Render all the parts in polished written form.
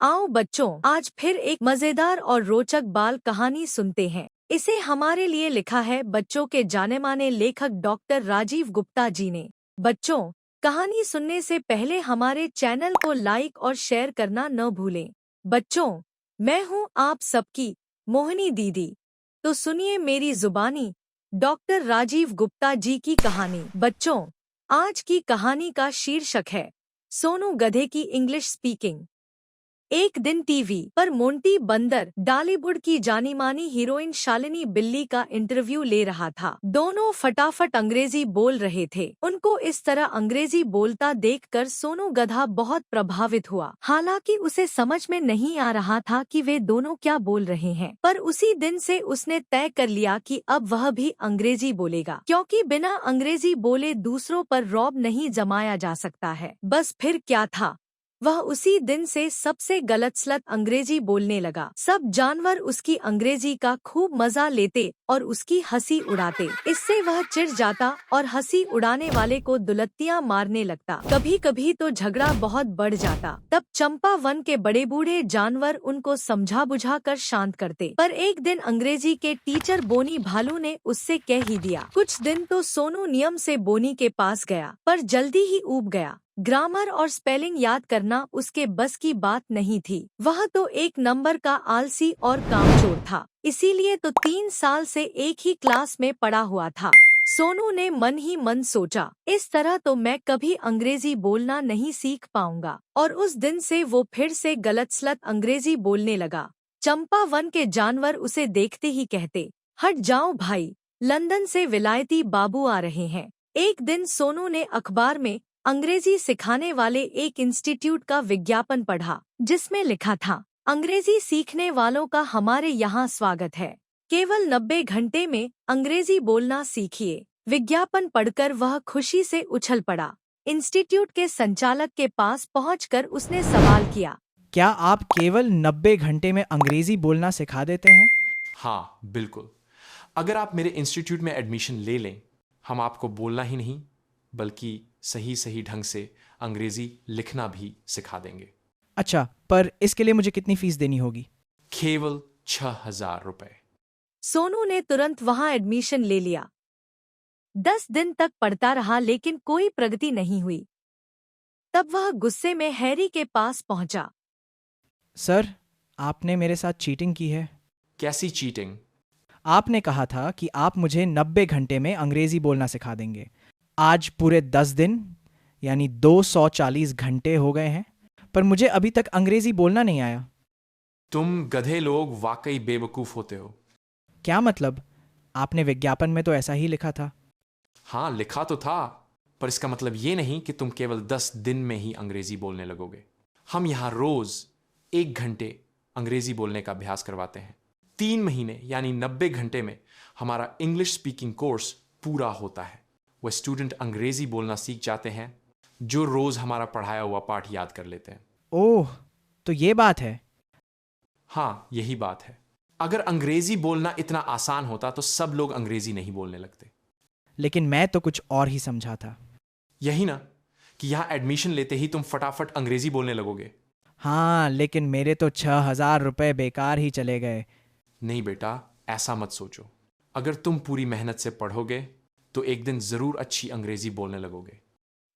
आओ बच्चों, आज फिर एक मजेदार और रोचक बाल कहानी सुनते हैं। इसे हमारे लिए लिखा है बच्चों के जाने माने लेखक डॉक्टर राजीव गुप्ता जी ने। बच्चों, कहानी सुनने से पहले हमारे चैनल को लाइक और शेयर करना न भूलें। बच्चों, मैं हूँ आप सबकी मोहिनी दीदी। तो सुनिए मेरी जुबानी डॉक्टर राजीव गुप्ता जी की कहानी। बच्चों, आज की कहानी का शीर्षक है सोनू गधे की इंग्लिश स्पीकिंग। एक दिन टीवी पर मोंटी बंदर बॉलीवुड की जानी मानी हीरोइन शालिनी बिल्ली का इंटरव्यू ले रहा था। दोनों फटाफट अंग्रेजी बोल रहे थे। उनको इस तरह अंग्रेजी बोलता देखकर सोनू गधा बहुत प्रभावित हुआ। हालांकि उसे समझ में नहीं आ रहा था कि वे दोनों क्या बोल रहे हैं, पर उसी दिन से उसने तय कर लिया कि अब वह भी अंग्रेजी बोलेगा, क्योंकि बिना अंग्रेजी बोले दूसरों पर रौब नहीं जमाया जा सकता है। बस फिर क्या था, वह उसी दिन से सबसे गलतसलत अंग्रेजी बोलने लगा। सब जानवर उसकी अंग्रेजी का खूब मजा लेते और उसकी हंसी उड़ाते। इससे वह चिढ़ जाता और हंसी उड़ाने वाले को दुलत्तियां मारने लगता। कभी कभी तो झगड़ा बहुत बढ़ जाता। तब चंपा वन के बड़े बूढ़े जानवर उनको समझा बुझा कर शांत करते। पर एक दिन अंग्रेजी के टीचर बोनी भालू ने उससे कह ही दिया। कुछ दिन तो सोनू नियम से बोनी के पास गया, पर जल्दी ही ऊब गया। ग्रामर और स्पेलिंग याद करना उसके बस की बात नहीं थी। वह तो एक नंबर का आलसी और कामचोर था। इसीलिए तो 3 साल से एक ही क्लास में पढ़ा हुआ था। सोनू ने मन ही मन सोचा, इस तरह तो मैं कभी अंग्रेजी बोलना नहीं सीख पाऊंगा। और उस दिन से वो फिर से गलतसलत अंग्रेजी बोलने लगा। चंपा वन के जानवर उसे देखते ही कहते, हट जाओ भाई, लंदन से विलायती बाबू आ रहे हैं। एक दिन सोनू ने अखबार में अंग्रेजी सिखाने वाले एक इंस्टीट्यूट का विज्ञापन पढ़ा, जिसमें लिखा था, अंग्रेजी सीखने वालों का हमारे यहाँ स्वागत है। केवल 90 घंटे में अंग्रेजी बोलना सीखिए। विज्ञापन पढ़कर वह खुशी से उछल पड़ा। इंस्टीट्यूट के संचालक के पास पहुंचकर उसने सवाल किया, क्या आप केवल 90 घंटे में अंग्रेजी बोलना सिखा देते हैं? हाँ, बिल्कुल। अगर आप मेरे इंस्टीट्यूट में एडमिशन ले लें, हम आपको बोलना ही नहीं बल्कि सही सही ढंग से अंग्रेजी लिखना भी सिखा देंगे। अच्छा, पर इसके लिए मुझे कितनी फीस देनी होगी? केवल 6,000 रुपए। सोनू ने तुरंत वहां एडमिशन ले लिया। 10 दिन तक पढ़ता रहा, लेकिन कोई प्रगति नहीं हुई। तब वह गुस्से में हैरी के पास पहुंचा। सर, आपने मेरे साथ चीटिंग की है। कैसी चीटिंग? आपने कहा था कि आप मुझे 90 घंटे में अंग्रेजी बोलना सिखा देंगे। आज पूरे 10 दिन यानी 240 घंटे हो गए हैं, पर मुझे अभी तक अंग्रेजी बोलना नहीं आया। तुम गधे लोग वाकई बेवकूफ होते हो। क्या मतलब? आपने विज्ञापन में तो ऐसा ही लिखा था। हाँ, लिखा तो था, पर इसका मतलब ये नहीं कि तुम केवल 10 दिन में ही अंग्रेजी बोलने लगोगे। हम यहाँ रोज 1 घंटे अंग्रेजी बोलने का अभ्यास करवाते हैं। 3 महीने यानी 90 घंटे में हमारा इंग्लिश स्पीकिंग कोर्स पूरा होता है। वह स्टूडेंट अंग्रेजी बोलना सीख जाते हैं जो रोज हमारा पढ़ाया हुआ पाठ याद कर लेते हैं। ओह, तो ये बात है। हाँ, यही बात है। अगर अंग्रेजी बोलना इतना आसान होता तो सब लोग अंग्रेजी नहीं बोलने लगते। लेकिन मैं तो कुछ और ही समझा था। यही ना, कि यहाँ एडमिशन लेते ही तुम फटाफट अंग्रेजी बोलने लगोगे। हाँ, लेकिन मेरे तो 6,000 रुपये बेकार ही चले गए। नहीं बेटा, ऐसा मत सोचो। अगर तुम पूरी मेहनत से पढ़ोगे तो एक दिन जरूर अच्छी अंग्रेजी बोलने लगोगे।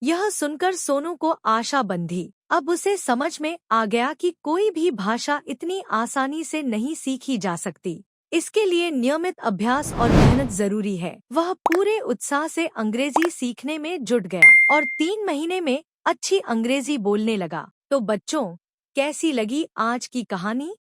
यह सुनकर सोनू को आशा बंधी। अब उसे समझ में आ गया कि कोई भी भाषा इतनी आसानी से नहीं सीखी जा सकती। इसके लिए नियमित अभ्यास और मेहनत जरूरी है। वह पूरे उत्साह से अंग्रेजी सीखने में जुट गया और 3 महीने में अच्छी अंग्रेजी बोलने लगा। तो बच्चों, कैसी लगी आज की कहानी?